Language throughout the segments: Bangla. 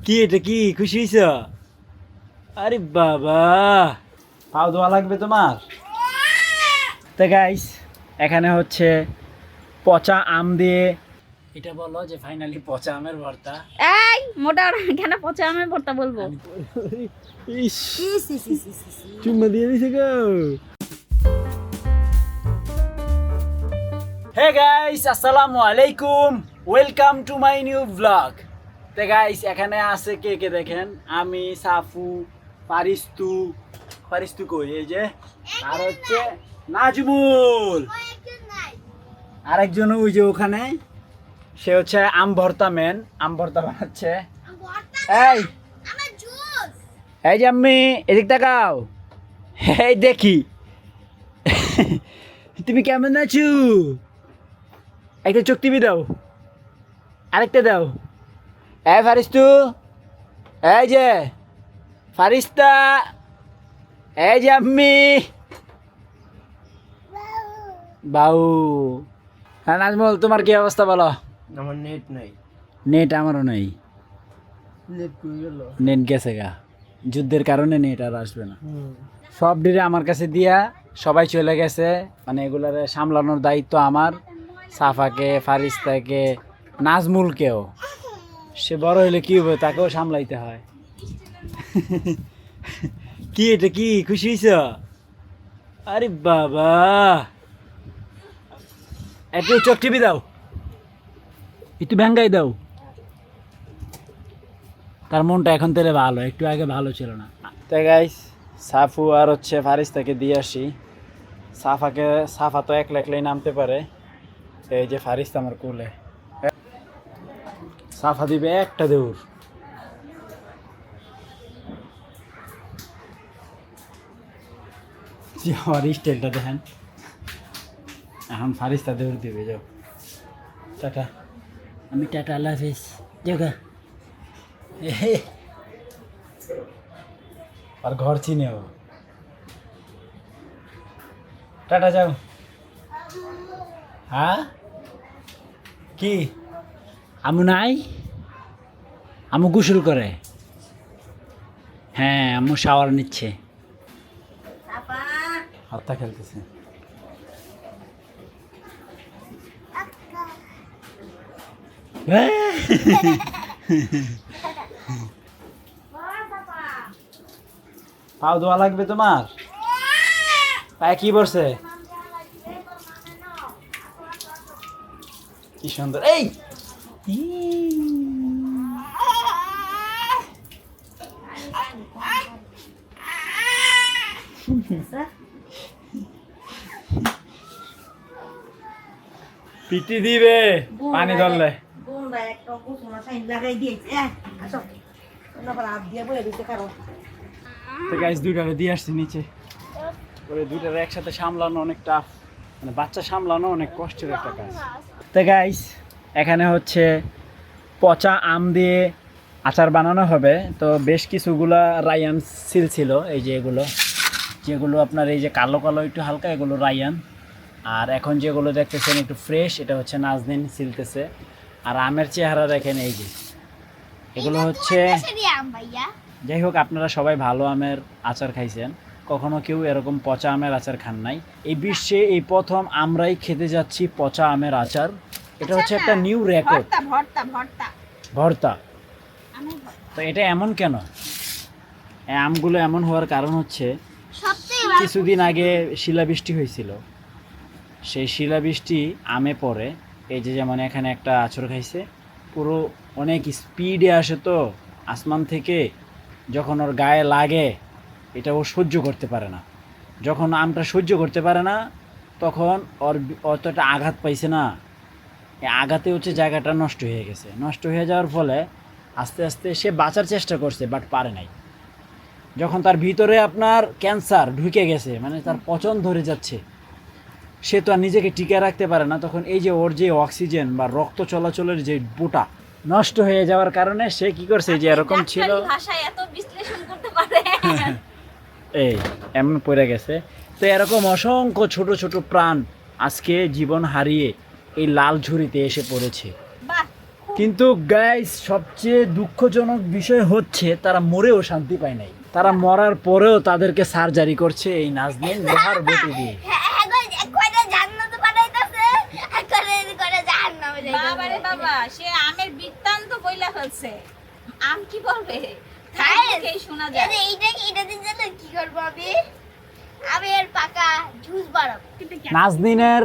কি এটা কি খুশি হয়েছ? আরে বাবা, পাও ধোয়া লাগবে তোমার। তো গাইস, এখানে হচ্ছে পচা আম দিয়ে, এটা বলো যে ফাইনালি পচা আমের ভর্তা। এই মোটা কেন পচা আমের ভর্তা বলবো? ইস, চুম্মা দিয়ে দিছে গো। হে গাইস, আসসালামু আলাইকুম, welcome to my new blog. তো গাইস, এখানে আছে কে কে দেখেন, আমি, সাফু, ফারিস্তু কই এই যে, আর হচ্ছে নাজমুল, আরেকজন ওই যে ওখানে, সে হচ্ছে আম ভর্তা মেন, আম ভর্তা বানাচ্ছে। এই এই যে আম্মি, এদিক তাকাও, এই দেখি তুমি কেমন আছো? একটা চোখ টিভি দাও, আরেকটা দাও। এই ফারিস্তু, এই যে ফারিস্তা, এই যে আম্মি, বাউ। হ্যাঁ নাজমুল, তোমার কি অবস্থা বলো? আমার নেট নাই। নেট আমারও নেই, নেট কই গেল? নেট গেছে গা, যুদ্ধের কারণে নেট আর আসবে না। সব ডিরে আমার কাছে দিয়া সবাই চলে গেছে, মানে এগুলারে সামলানোর দায়িত্ব আমার, সাফাকে, ফারিস্তাকে, নাজমুলকেও। সে বড় হইলে কি হবে, তাকেও সামলাইতে হয়। কি এটা কি খুশি হয়েছ? আরে বাবা, একটু চোখ টিপি দাও, একটু ভেঙ্গাই দাও। তার মনটা এখন তেলে ভালো, একটু আগে ভালো ছিল না। তাই গাইস, সাফু আর হচ্ছে ফারিস্তাকে দিয়ে আসি। সাফা তো একলা একলাই নামতে পারে, এই যে ফারিস্তা আমার কোলে। সাফা দিবে একটা দৌড়, আমার স্টাইলটা দেখেন। এখন ফারিস্তা দৌড় দিবে, যাও টাটা। আমি টাটা, আল্লাহ হাফিজ, জায়গা। আর ঘর চিনেও, টাটা, যাও। হ্যাঁ কি আমু নাই? আমু গোসল করে, হ্যাঁ আমু শাওয়ার নিচ্ছে, হাতটা খেলতেছে। পাও ধোয়া লাগবে তোমার? পায়ে কি বলছে? কি সুন্দর, এই পিটি দিবে পানি ধরলে। তো গাইস, দুইটারে দিয়ে আসছি নিচে, ওরে দুইটারে একসাথে সামলানো অনেক টাফ, মানে বাচ্চা সামলানো অনেক কষ্টের একটা কাজ। তো গাইস, এখানে হচ্ছে পচা আম দিয়ে আচার বানানো হবে। তো বেশ কিছুগুলা রায়ান সিল ছিল, এই যে যেগুলো আপনার এই যে কালো কালো একটু হালকা, এগুলো রায়ান। আর এখন যেগুলো দেখতেছেন একটু ফ্রেশ, এটা হচ্ছে নাজনীন সিলতেছে। আর আমের চেহারা দেখেন, এই যে এগুলো হচ্ছে, যাই হোক আপনারা সবাই ভালো আমের আচার খাইছেন, কখনো কেউ এরকম পচা আমের আচার খান নাই। এই বিশ্বে এই প্রথম আমরাই খেতে যাচ্ছি পচা আমের আচার। এটা হচ্ছে একটা নিউ রেকর্ড, ভর্তা। তো এটা এমন কেন, এই আমগুলো এমন হওয়ার কারণ হচ্ছে কিছুদিন আগে শিলাবৃষ্টি হয়েছিল, সেই শিলাবৃষ্টি আমে পড়ে, এই যে যেমন এখানে একটা আঁচড় খাইছে, পুরো অনেক স্পিডে আসে, তো আসমান থেকে যখন ওর গায়ে লাগে এটা ও সহ্য করতে পারে না। যখন আমটা সহ্য করতে পারে না, তখন অতটা আঘাত পাইছে না, এই আঘাতে হচ্ছে জায়গাটা নষ্ট হয়ে গেছে। নষ্ট হয়ে যাওয়ার ফলে আস্তে আস্তে সে বাঁচার চেষ্টা করছে, বাট পারে নাই। যখন তার ভিতরে আপনার ক্যান্সার ঢুকে গেছে, মানে তার পচন ধরে যাচ্ছে, সে তো আর নিজেকে টিকিয়ে রাখতে পারে না। তখন এই যে ওর যে অক্সিজেন বা রক্ত চলাচলের যে বুটা নষ্ট হয়ে যাওয়ার কারণে সে কি করছে, যে এরকম ছিল, এই এমন পড়ে গেছে। তো এরকম অসংখ্য ছোট ছোট প্রাণ আজকে জীবন হারিয়ে এই লাল ঝুড়িতে এসে পড়েছে। কিন্তু গাইস সবচেয়ে দুঃখজনক বিষয় হচ্ছে তারা মরেও শান্তি পায় নাই। তারা মরার পরেও তাদেরকে সার্জারি করছে এই নাজনীন লোহার বটি দিয়ে। বাবারে বাবা, সে আমের বৃত্তান্ত বইলা ফেলছে। আম কি বলবে তাই শোনা যায়। কি করবো আমি এর পাকা জুস বানাবো। নাজনীনের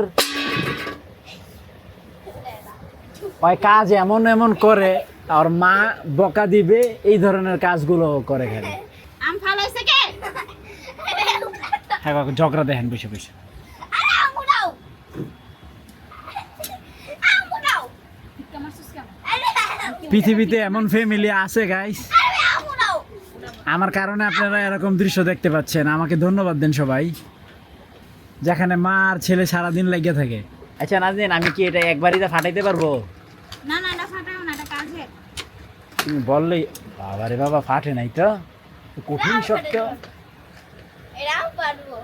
ওই কাজ এমন এমন করে আর মা বকা দিবে, এই ধরনের কাজগুলো করে খেলে। আম ফালাইছে কে? হ্যাঁ কাকু, ঝগড়া দেখেন বসে বসে। আরে আমু দাও, আমু দাও। আরে পৃথিবীতে এমন ফ্যামিলি আছে গাইস, আরে আমু দাও। আমার কারণে আপনারা এরকম দৃশ্য দেখতে পাচ্ছেন। আমাকে ধন্যবাদ দেন সবাই, যেখানে মা আর ছেলে সারাদিন লেগে থাকে। আচ্ছা নাজনীন, আমি কি এটা একবারই ফাটাইতে পারবো? না না, এটা ফাটাও না, এটা কাজের। তুমি বললেই। বাবারে বাবা, ফাটে নাই তো, কঠিন শক্ত। এরাও পারবো।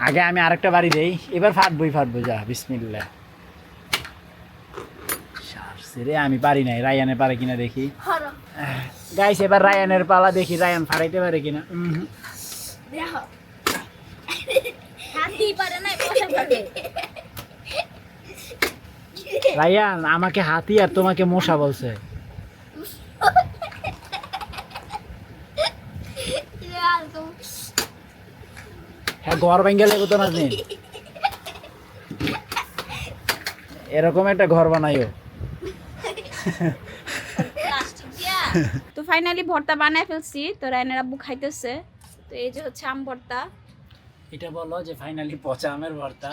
আগে আমি আরেকটা বাড়ি দেই, এবার ফাটবই ফাটবো। যা বিসমিল্লাহ। রে আমি পারি নাই, রায়ানে পারে কিনা দেখি। হরো গাইস এবার রায়ানের পালা, দেখি রায়ান ফাটাইতে পারে কিনা। দেখো, হাতি পারে না, বসে থাকে। রায়ান আমাকে হাতি আর তোমাকে মশা বলছে। হ্যাঁ, ঘর ভেঙে লেগো তো নাজনীন, এরকম একটা ঘর বানাইও। প্লাস্টিক দিয়া। তো ফাইনালি ভর্তা বানায় ফেলছি, তো রায়নের আব্বু খাইতেছে। তো এই যে হচ্ছে আম ভর্তা। এটা বলো যে ফাইনালি পচা আমের ভর্তা।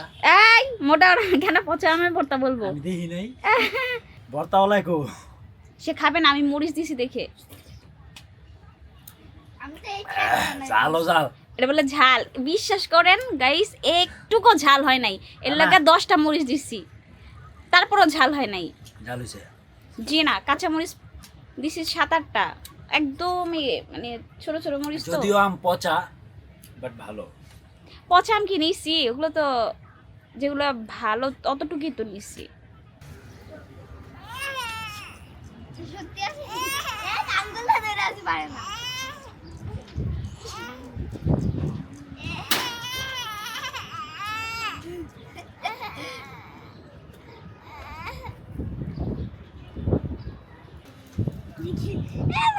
এই মোটা কেন পচা আমের ভর্তা বলবো? আমি দেখি নাই ভর্তা ওলাই কো। সে খাবে না, আমি মরিচ দিছি দেখে। আমি তো এই জালো জাল। এটা বলে ঝাল, বিশ্বাস করেন গাইস, একটুকু ঝাল হয় নাই। এর লাগা 10টা মরিচ দিছি, তারপরও ঝাল হয় নাই। জাল হইছে। জি না, কাঁচা মরিচ দিছি 7-8টা, একদমই মানে ছোট ছোট মরিচ। তো যদিও আম পচা, বাট ভালো। পচা আম কি নিছি, ওগুলো তো যেগুলো ভালো অতটুকুই তো নিছি। সত্যি আছে, আঙ্গুল ধরে আছে পারে না।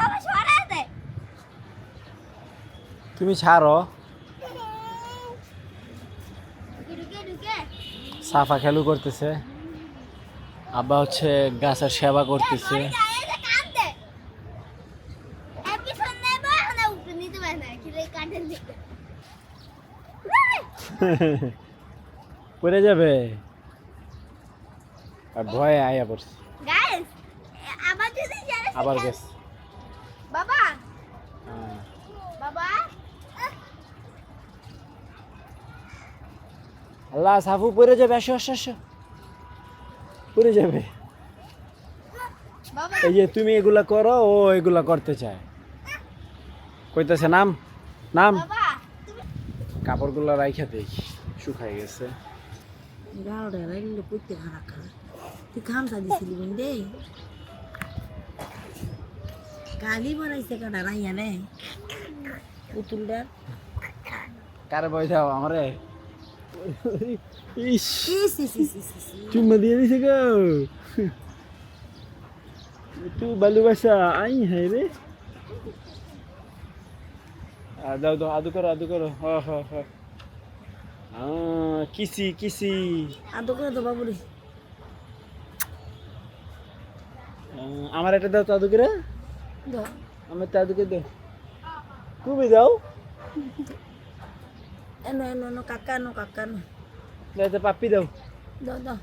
বাবা সরা দে। তুমি ছাড়ো, ঢুকে ঢুকে সাফা খেলু করতেছে, আব্বা হচ্ছে গাছের সেবা করতেছে। কাঁদে এপিসোড নেবা না উপরে নিতে পারে না কি রে কাঁদে দিকে পড়ে যাবে, আর ভয়ে আয়া পড়ছে। গাইস আবার যদি জানে আবার গেছে। বাবা হ্যাঁ। বাবা আল্লাহ, সাফু পড়ে যাবে। আসো আসো আসো, পড়ে যাবে। বাবা এই যে তুমি এগুলা করো, ও এগুলা করতে চায়। কইতেছে নাম নাম। বাবা কাপড়গুলো রাইখা দেই, শুকাই গেছে। গাওড়ে রাইলে পুইতে খারাপ খারাপ তুই খামসা দিছিলি বুঝে কালি বানাইছে কাটা রাইয়া নে পুতুলটার কারে বই দাও আমারে। ইস, ইস ইস ইস ইস ইস। চুম্মা দিয়ে দিছে গো। তুই ভালোবাসা আই হ্যাঁ রে। দাও দাও, আদু করো আদু করো। হ হ হ। কিসি কিসি। আদো করে তো বাবুরে আমার এটা দাও তো আদু করে। দো আমার তো আদু করে দাও। তুমি দাও। এনো এনো এনো কাকা নো দাও তো পাপ্পি দাও। দো দো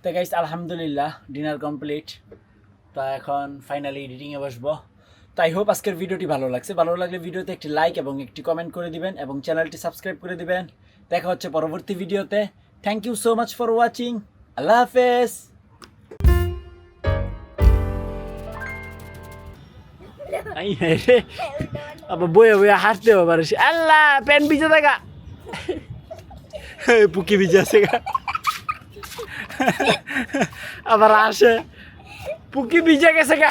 তো গাইস আলহামদুলিল্লাহ ডিনার কমপ্লিট। তো এখন ফাইনালি এডিটিংয়ে বসবো। তাই হোপ আজকের ভিডিওটি ভালো লাগছে। ভালো লাগলে ভিডিওতে একটি লাইক এবং একটি কমেন্ট করে দিবেন এবং চ্যানেলটি সাবস্ক্রাইব করে দিবেন। দেখা হচ্ছে পরবর্তী ভিডিওতে। Thank you so much for watching. আল্লাহ হাফেজ। আবার বইয়া বইয়া হাসতে হবে। আল্লাহ, প্যান ভিজে থাকা। পুকি ভিজে আছে গা। আবার আসে পুকি ভিজে গেছে গা।